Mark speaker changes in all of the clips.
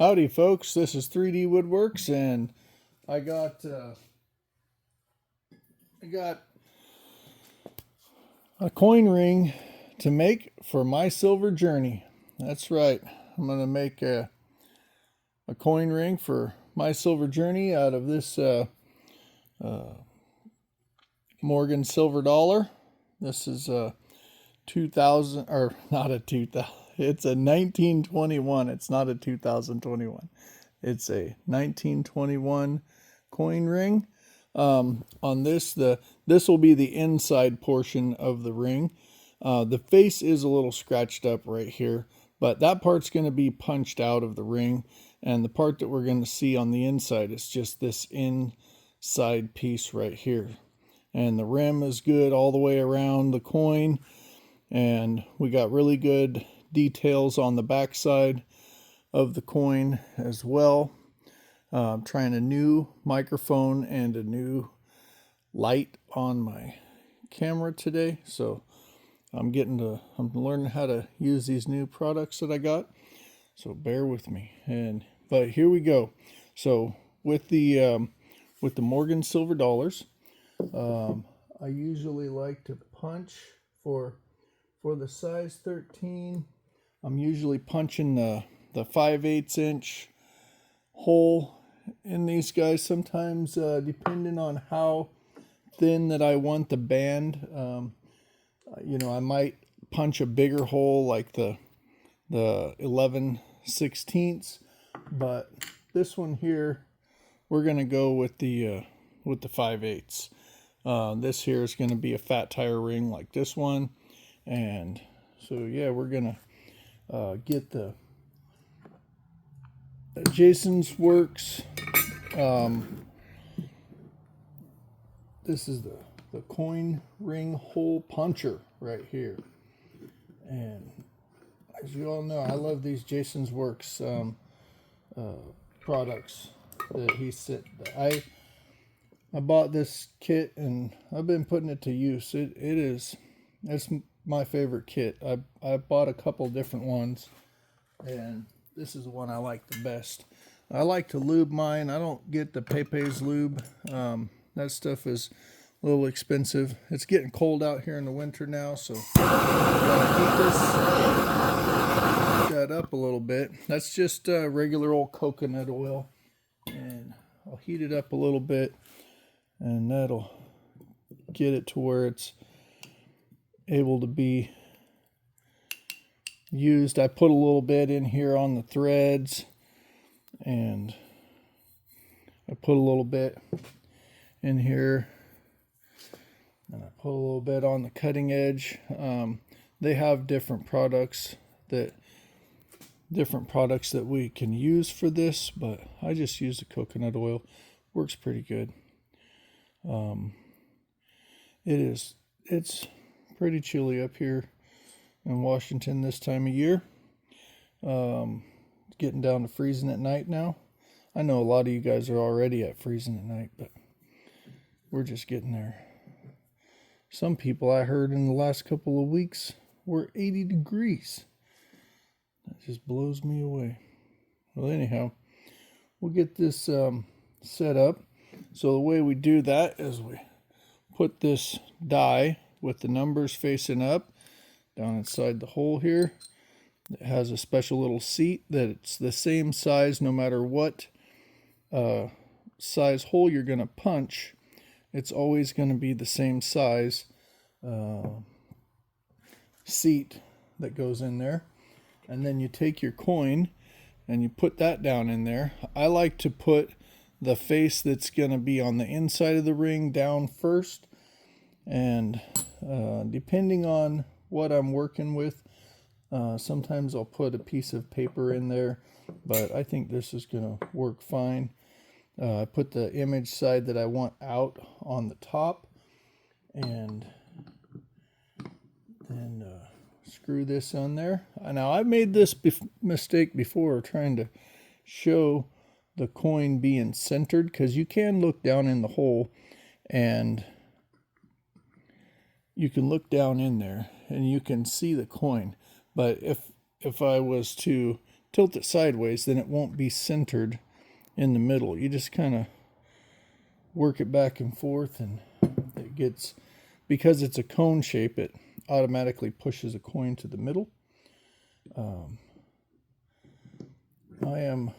Speaker 1: Howdy folks, this is 3D Woodworks and I got a coin ring to make for my silver journey. That's right. I'm going to make a coin ring for my silver journey out of this Morgan silver dollar. This is a 2000 or not a 2000. It's a 1921. It's not a 2021. It's a 1921 coin ring. On this, this will be the inside portion of the ring. The face is a little scratched up right here, but that part's going to be punched out of the ring, and the part that we're going to see on the inside is just this inside piece right here. And the rim is good all the way around the coin, and we got really good details on the back side of the coin as well. I'm trying a new microphone and a new light on my camera today, so I'm learning how to use these new products that I got, so bear with me. But here we go. So with the Morgan silver dollars, I usually like to punch for the size 13. I'm usually punching the 5/8 inch hole in these guys. Sometimes depending on how thin that I want the band, I might punch a bigger hole like the 11/16, but this one here we're gonna go with the 5/8. This here is going to be a fat tire ring like this one, and so yeah, we're gonna get the Jason's Works. This is the coin ring hole puncher right here, and as you all know, I love these Jason's Works products that he sent. I bought this kit and I've been putting it to use. It's my favorite kit. I bought a couple different ones, and this is the one I like the best. I like to lube mine. I don't get the Pepe's lube. That stuff is a little expensive. It's getting cold out here in the winter now, so I gotta heat that up a little bit. That's just regular old coconut oil, and I'll heat it up a little bit, and that'll get it to where it's able to be used. I put a little bit in here on the threads, and I put a little bit in here, and I put a little bit on the cutting edge. They have different products that we can use for this, but I just use the coconut oil. Works pretty good. It's pretty chilly up here in Washington this time of year. It's getting down to freezing at night now. I know a lot of you guys are already at freezing at night, but we're just getting there. Some people I heard in the last couple of weeks were 80 degrees. That just blows me away. Well, anyhow, we'll get this set up. So the way we do that is we put this die with the numbers facing up down inside the hole here. It has a special little seat that it's the same size no matter what size hole you're going to punch. It's always going to be the same size seat that goes in there. And then you take your coin and you put that down in there. I like to put the face that's going to be on the inside of the ring down first, and depending on what I'm working with, sometimes I'll put a piece of paper in there, but I think this is going to work fine. I put the image side that I want out on the top, and then screw this on there. Now, I've made this mistake before, trying to show the coin being centered, because you can look down in the hole and you can look down in there and you can see the coin. But if I was to tilt it sideways, then it won't be centered in the middle. You just kind of work it back and forth, and it gets, because it's a cone shape, it automatically pushes a coin to the middle. I am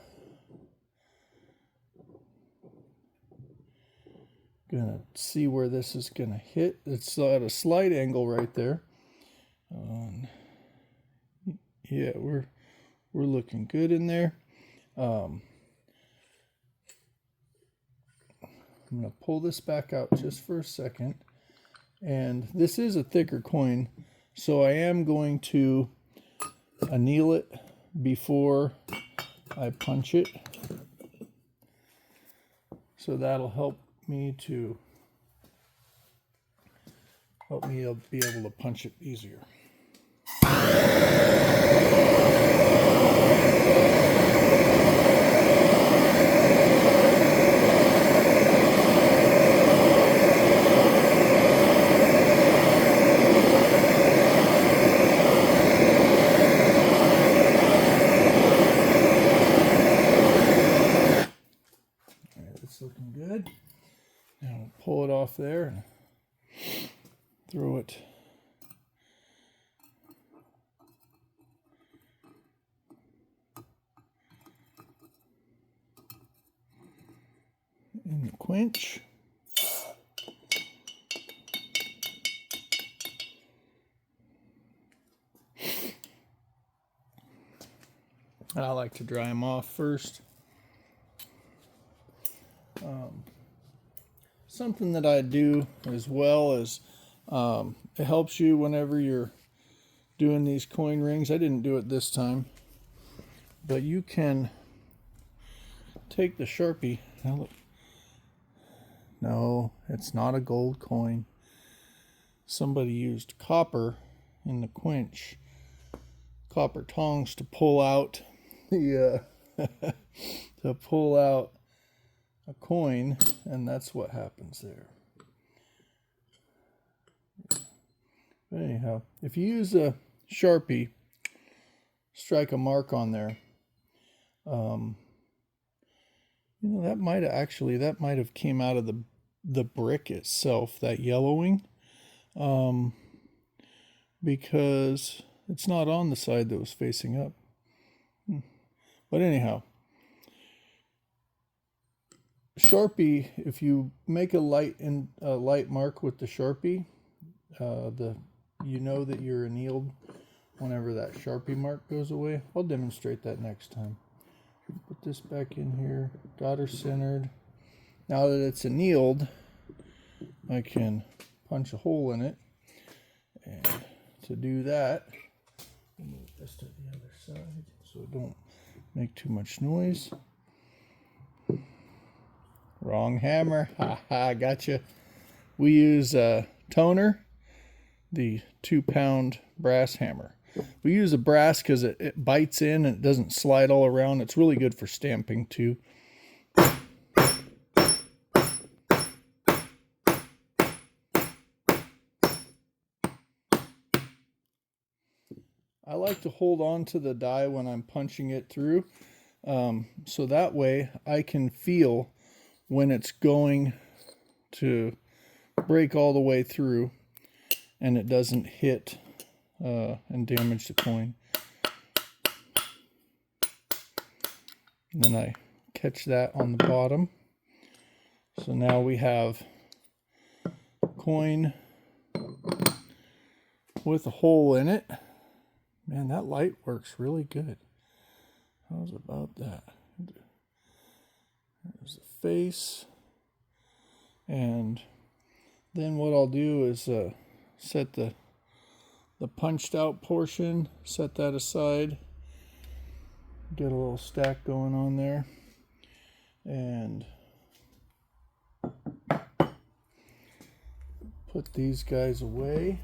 Speaker 1: gonna see where this is gonna hit. It's at a slight angle right there. Yeah, we're looking good in there. I'm gonna pull this back out just for a second, and this is a thicker coin, so I am going to anneal it before I punch it. So that'll help me be able to punch it easier. It's looking good. Now we'll pull it off there and throw it in the quench. I like to dry them off first. Something that I do as well is it helps you whenever you're doing these coin rings. I didn't do it this time, but you can take the Sharpie. Now look. No, it's not a gold coin. Somebody used copper in the quench, copper tongs to pull out the to pull out a coin, and that's what happens there. But anyhow, if you use a Sharpie, strike a mark on there. You know, that might have came out of the brick itself, that yellowing, because it's not on the side that was facing up. But anyhow, Sharpie, if you make a light mark with the Sharpie, you know that you're annealed whenever that Sharpie mark goes away. I'll demonstrate that next time. Put this back in here, got her centered. Now that it's annealed, I can punch a hole in it. And to do that, move this to the other side so it don't make too much noise. Wrong hammer. Haha, gotcha. We use a toner, the 2-pound brass hammer. We use a brass because it bites in and it doesn't slide all around. It's really good for stamping too. I like to hold on to the die when I'm punching it through, so that way I can feel when it's going to break all the way through and it doesn't hit and damage the coin. And then I catch that on the bottom. So now we have a coin with a hole in it. Man, that light works really good. How's about that? There's the face. And then what I'll do is set the punched out portion, set that aside. Get a little stack going on there. And put these guys away.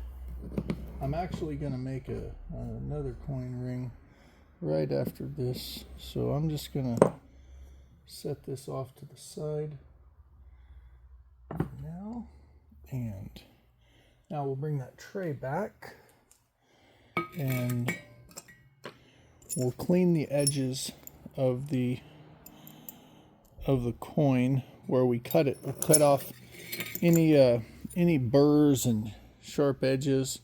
Speaker 1: I'm actually going to make another coin ring right after this. So I'm just going to set this off to the side now. And now we'll bring that tray back. And we'll clean the edges of the coin where we cut it. We'll cut off any burrs and sharp edges.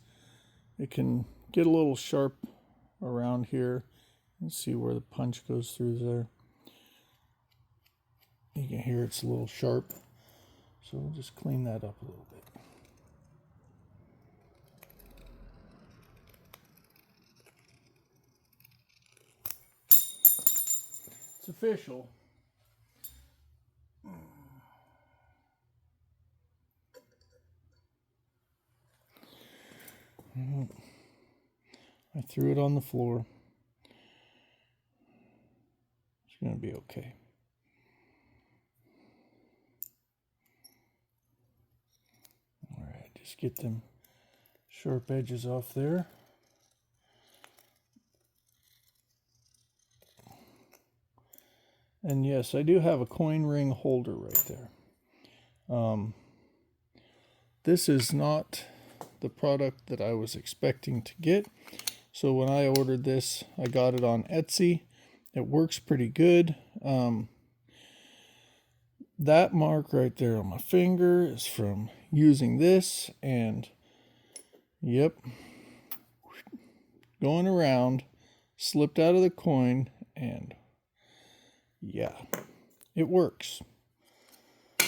Speaker 1: It can get a little sharp around here. Let's see where the punch goes through there. You can hear it's a little sharp. So we'll just clean that up a little bit. It's official. I threw it on the floor. It's going to be okay. All right, just get them sharp edges off there. And yes, I do have a coin ring holder right there. This is not the product that I was expecting to get. So when I ordered this, I got it on Etsy. It works pretty good. That mark right there on my finger is from using this, and yep, going around, slipped out of the coin, and yeah, it works. To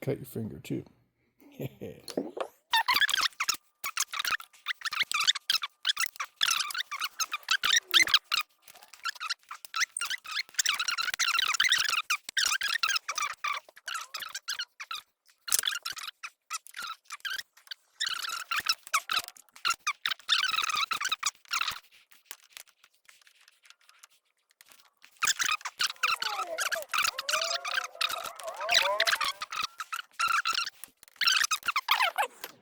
Speaker 1: cut your finger too.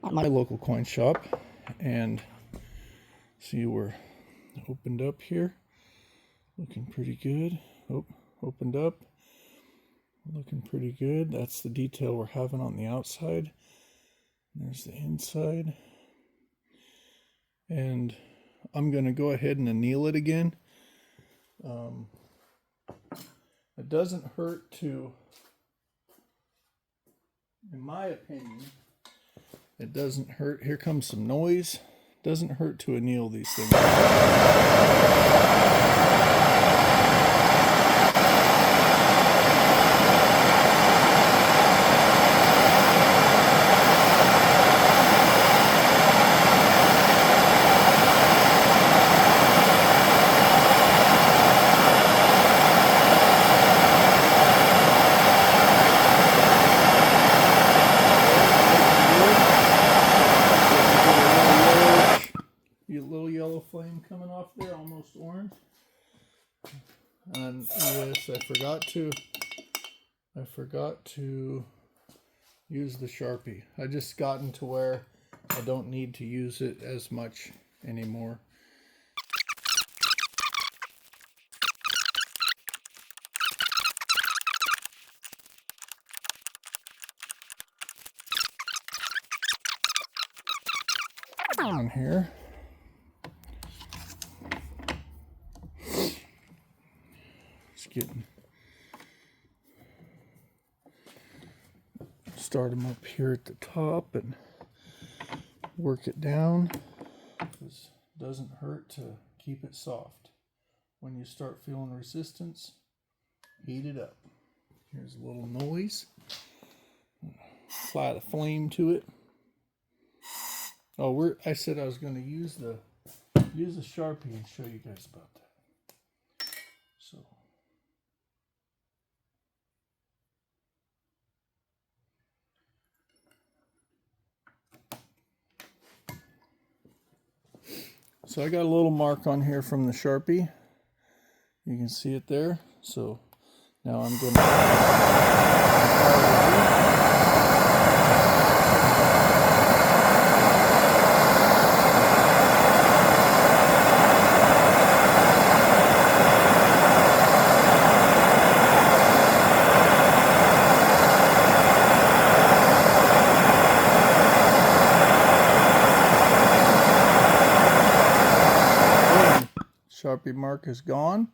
Speaker 1: At my local coin shop, and see, we're opened up here, looking pretty good. Oh, opened up, looking pretty good. That's the detail we're having on the outside. There's the inside, and I'm going to go ahead and anneal it again. It doesn't hurt to, in my opinion, it doesn't hurt. Here comes some noise. It doesn't hurt to anneal these things. Flame coming off there, almost orange. And yes, I forgot to use the Sharpie. I just gotten to where I don't need to use it as much anymore. On here. Start them up here at the top and work it down. This doesn't hurt to keep it soft. When you start feeling resistance, heat it up. Here's a little noise. Apply the flame to it. Oh, I said I was going to use the Sharpie and show you guys about that. So I got a little mark on here from the Sharpie. You can see it there. So now I'm going to mark is gone.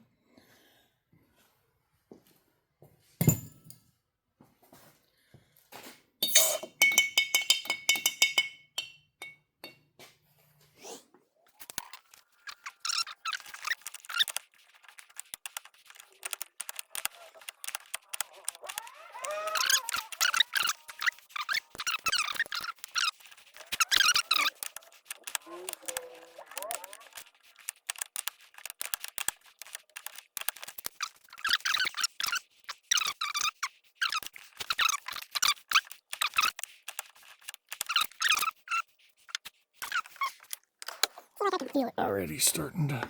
Speaker 1: Already starting to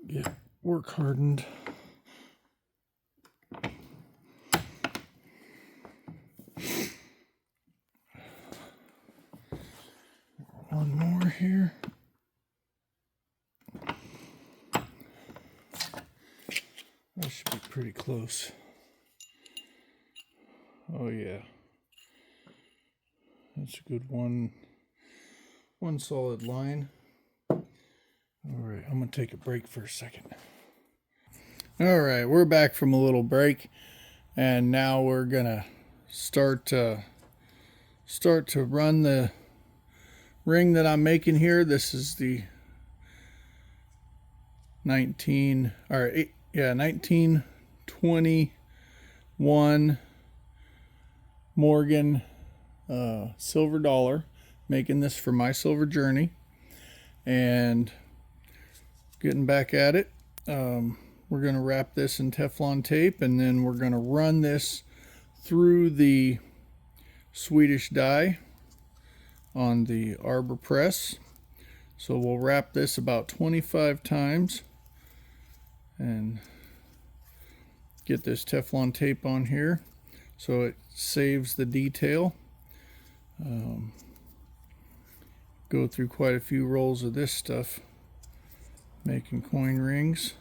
Speaker 1: get work hardened. One more here. That should be pretty close. Oh yeah. That's a good one solid line. Alright, I'm going to take a break for a second. Alright, we're back from a little break. And now we're going to start to run the ring that I'm making here. This is the 1921 Morgan silver dollar. Making this for my silver journey. And getting back at it. We're going to wrap this in Teflon tape, and then we're going to run this through the Swedish die on the arbor press. So we'll wrap this about 25 times and get this Teflon tape on here so it saves the detail. Go through quite a few rolls of this stuff making coin rings.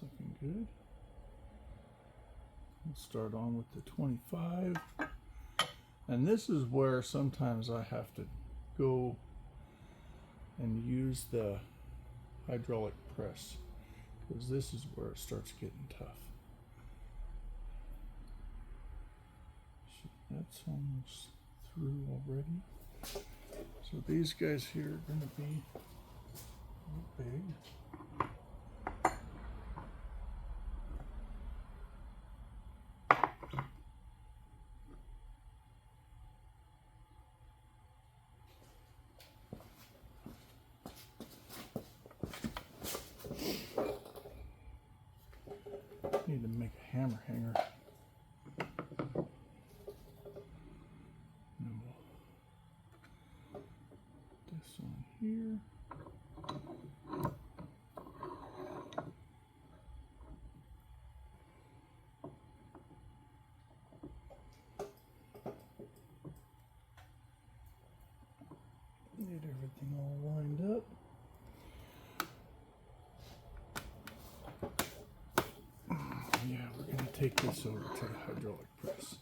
Speaker 1: Looking good. We'll start on with the 25. And this is where sometimes I have to go and use the hydraulic press, because this is where it starts getting tough. That's almost through already. So these guys here are going to be big. Need to make a hammer hanger. And we'll put this on here. Get everything all lined up. take this over to the hydraulic press.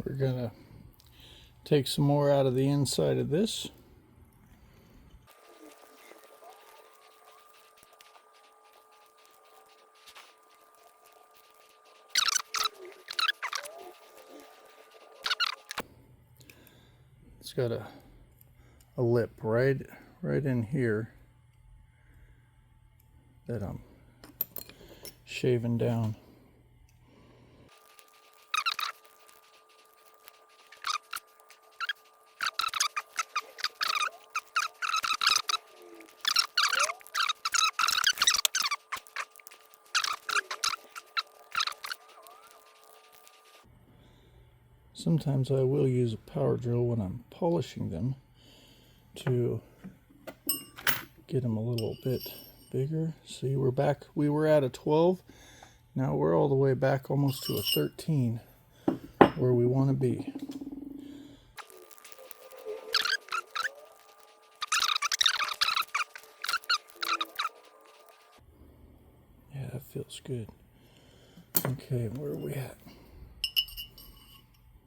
Speaker 1: We're gonna take some more out of the inside of this. It's got a lip right in here that I'm shaving down. Sometimes I will use a power drill when I'm polishing them to get them a little bit bigger. See, we're back. We were at a 12. Now we're all the way back almost to a 13 where we want to be. Yeah, that feels good. Okay, where are we at?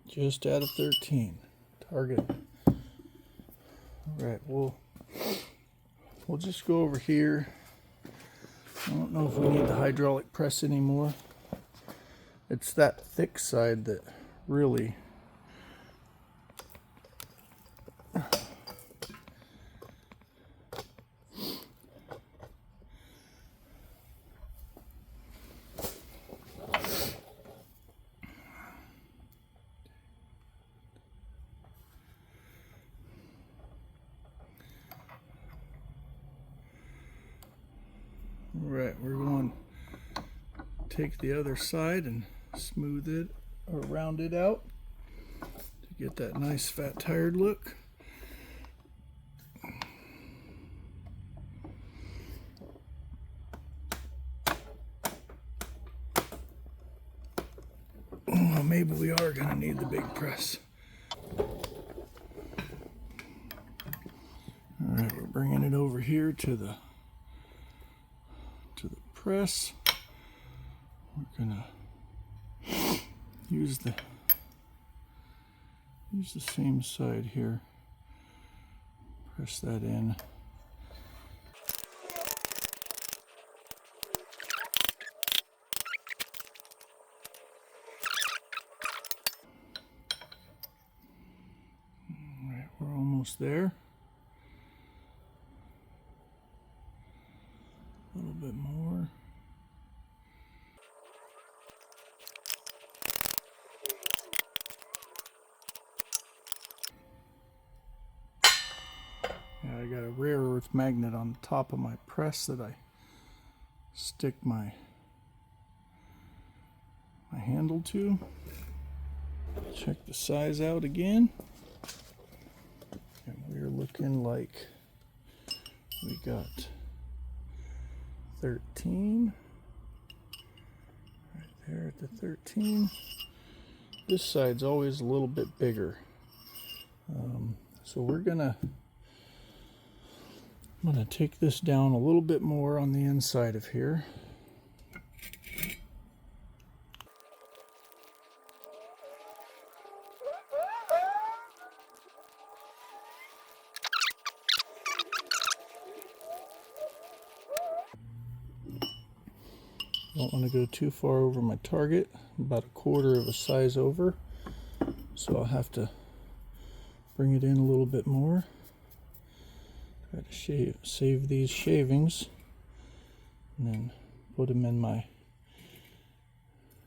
Speaker 1: Just out of 13. Target. All right, we'll just go over here. I don't know if we need the hydraulic press anymore. It's that thick side that really Alright, we're going to take the other side and smooth it or round it out to get that nice fat tired look. Well, maybe we are going to need the big press. Alright, we're bringing it over here to the press. We're gonna use the same side here. Press that in. All right, we're almost there. A little bit more. Yeah, I got a rare earth magnet on the top of my press that I stick my handle to. Check the size out again. And we're looking like we got 13 right there at the 13. This side's always a little bit bigger, so I'm gonna take this down a little bit more on the inside of here. Don't want to go too far over my target, about a quarter of a size over, so I'll have to bring it in a little bit more. Try to save these shavings. and then put them in my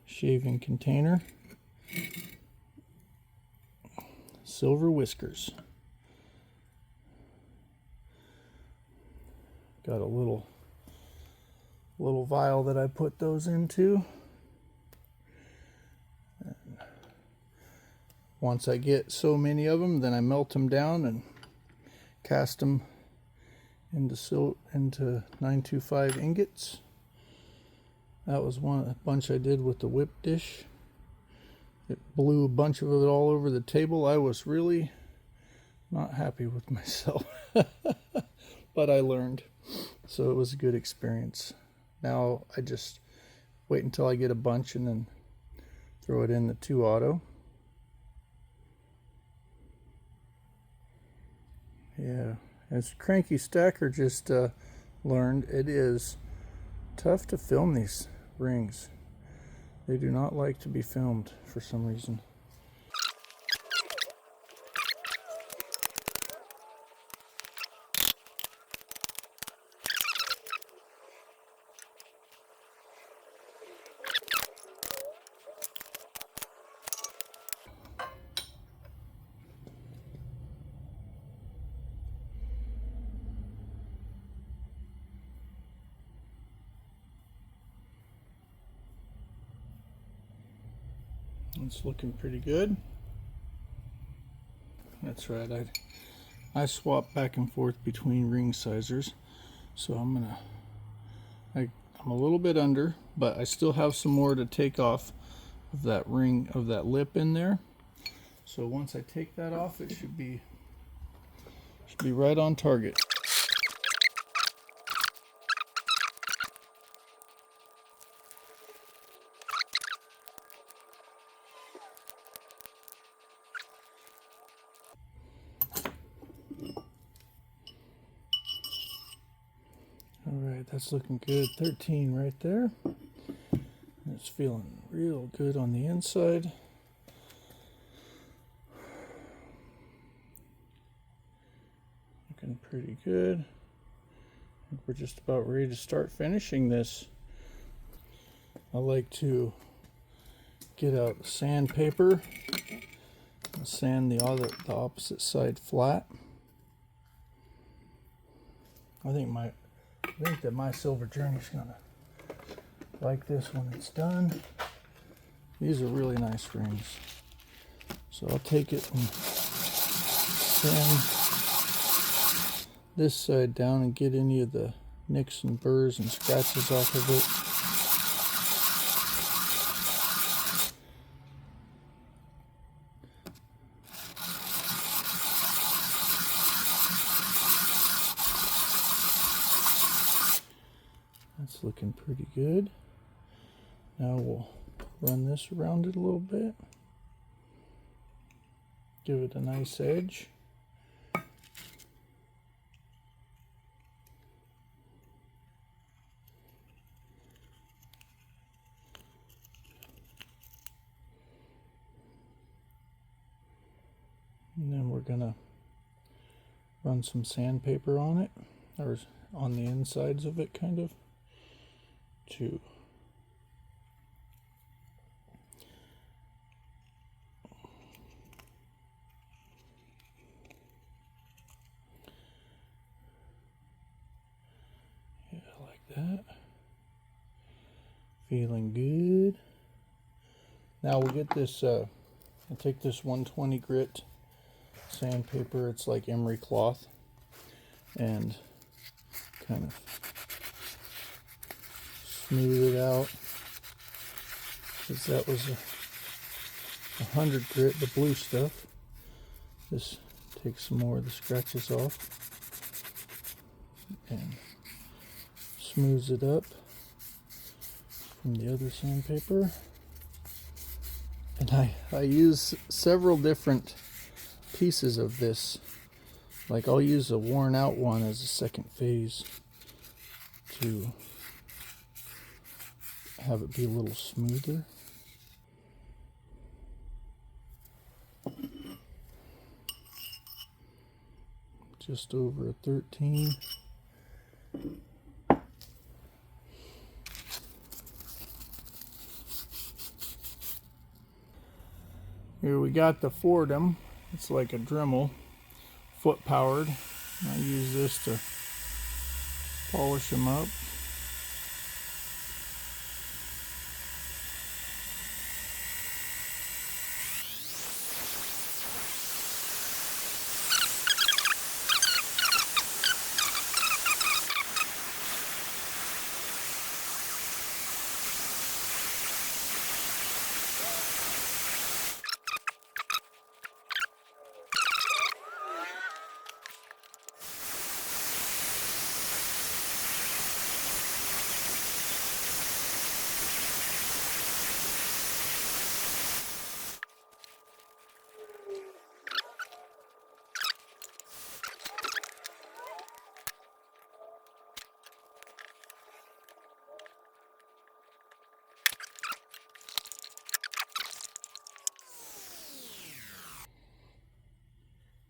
Speaker 1: shaving container. Silver whiskers. Got a little vial that I put those into. And once I get so many of them, then I melt them down and cast them into 925 ingots. That was a bunch I did with the whip dish. It blew a bunch of it all over the table. I was really not happy with myself, but I learned, so it was a good experience. Now I just wait until I get a bunch and then throw it in the 2 auto. Yeah, as Cranky Stacker just learned, it is tough to film these rings. They do not like to be filmed for some reason. It's looking pretty good. That's right, I swap back and forth between ring sizers, so I'm a little bit under, but I still have some more to take off of that ring, of that lip in there. So once I take that off, it should be right on target. Alright, that's looking good. 13 right there. It's feeling real good on the inside. Looking pretty good. I think we're just about ready to start finishing this. I like to get out sandpaper and sand the opposite side flat. I think that my silver journey's gonna like this when it's done. These are really nice rings. So I'll take it and sand this side down and get any of the nicks and burrs and scratches off of it. That's looking pretty good. Now we'll run this around it a little bit. Give it a nice edge. And then we're gonna run some sandpaper on it, or on the insides of it, kind of, to that. Feeling good. Now we'll get this, I'll take this 120 grit sandpaper, it's like emery cloth, and kind of smooth it out, because that was a 100 grit, the blue stuff. This takes some more of the scratches off and smooths it up from the other sandpaper. And I use several different pieces of this. Like I'll use a worn out one as a second phase to have it be a little smoother. Just over a 13. Here we got the Fordham. It's like a Dremel, foot powered. I use this to polish them up.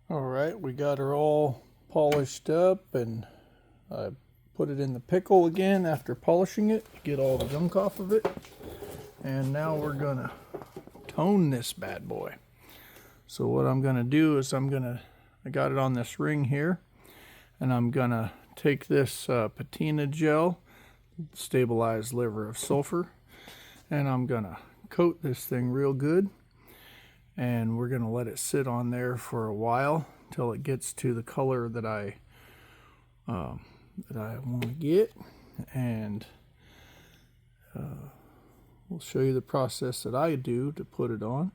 Speaker 1: Alright, we got her all polished up, and I put it in the pickle again after polishing it to get all the gunk off of it. And now we're gonna tone this bad boy. So what I'm gonna do is I got it on this ring here, and I'm gonna take this patina gel, stabilized liver of sulfur, and I'm gonna coat this thing real good. And we're going to let it sit on there for a while till it gets to the color that I want to get. And we'll show you the process that I do to put it on.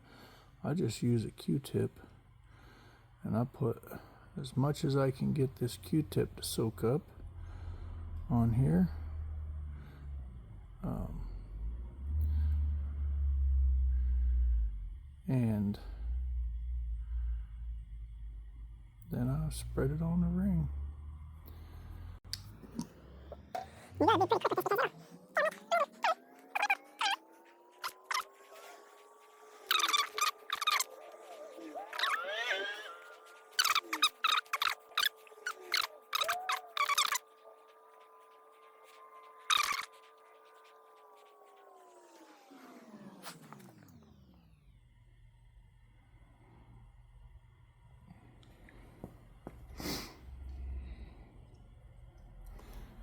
Speaker 1: I just use a Q-tip, and I put as much as I can get this Q-tip to soak up on here. And then I spread it on the ring.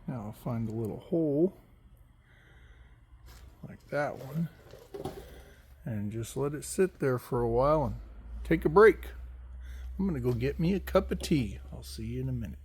Speaker 1: Now I'll find a little hole like that one and just let it sit there for a while and take a break. I'm gonna go get me a cup of tea. I'll see you in a minute.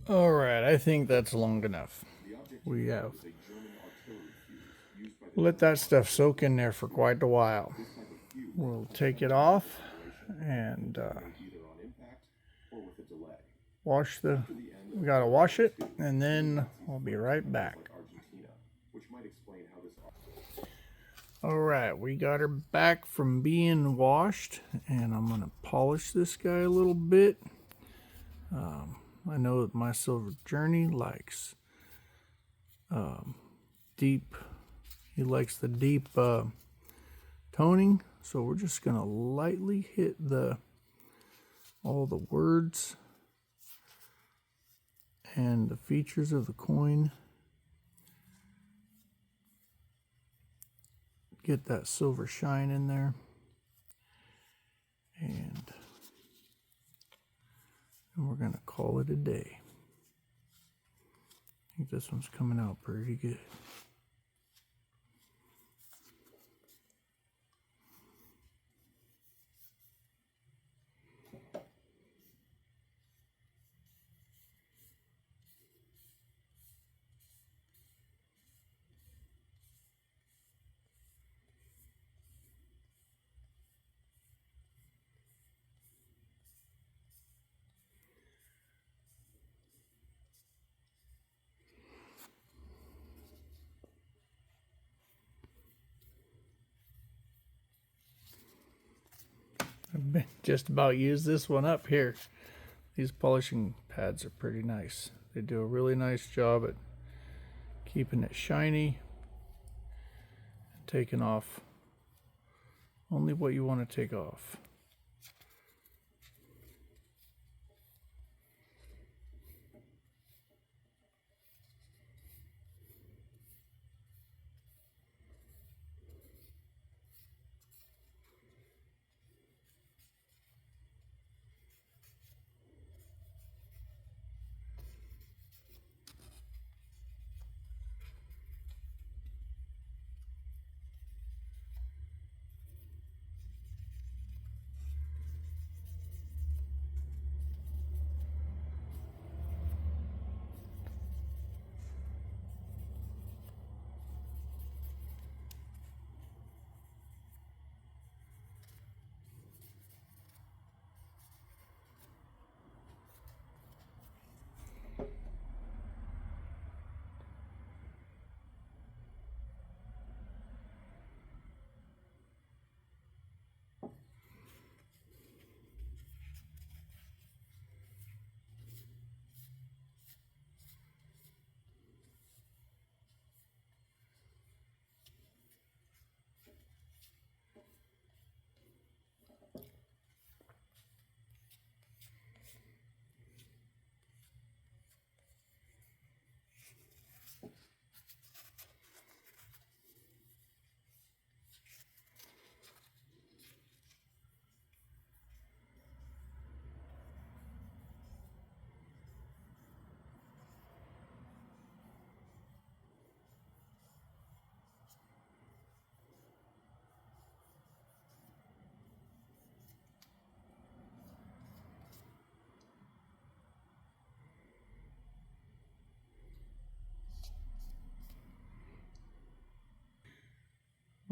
Speaker 1: All right, I think that's long enough. We have let that stuff soak in there for quite a while. We'll take it off and we gotta wash it, and then we'll be right back. All right, we got her back from being washed, and I'm gonna polish this guy a little bit. I know that my Silver Journey likes deep, he likes the deep toning, so we're just gonna lightly hit all the words and the features of the coin. Get that silver shine in there, and we're gonna call it a day. I think this one's coming out pretty good. I've just about used this one up here. These polishing pads are pretty nice. They do a really nice job at keeping it shiny and taking off only what you want to take off.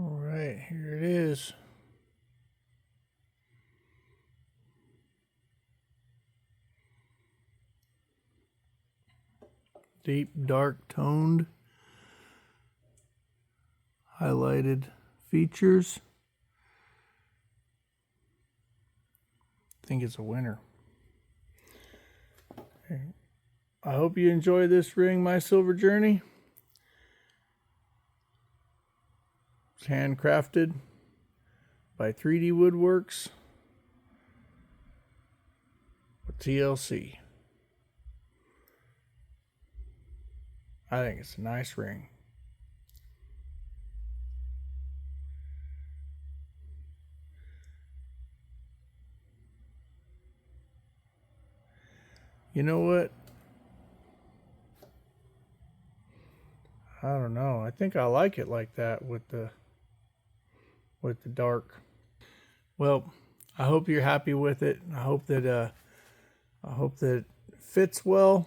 Speaker 1: All right, here it is. Deep, dark toned, highlighted features. I think it's a winner. I hope you enjoy this ring, My Silver Journey. It's handcrafted by 3D Woodworks with TLC. I think it's a nice ring. You know what? I don't know. I think I like it like that with the dark. Well, I hope you're happy with it. I hope that fits well.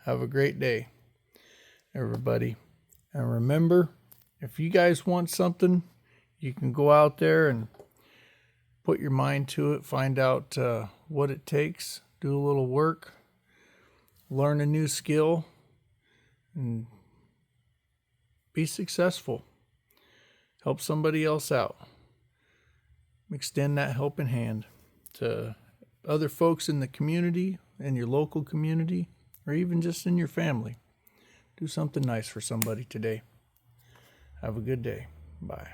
Speaker 1: Have a great day, everybody. And remember, if you guys want something, you can go out there and put your mind to it, find out what it takes, do a little work, learn a new skill, and be successful. Help somebody else out. Extend that helping hand to other folks in the community, in your local community, or even just in your family. Do something nice for somebody today. Have a good day. Bye.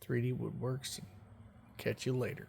Speaker 1: 3D Woodworks. Catch you later.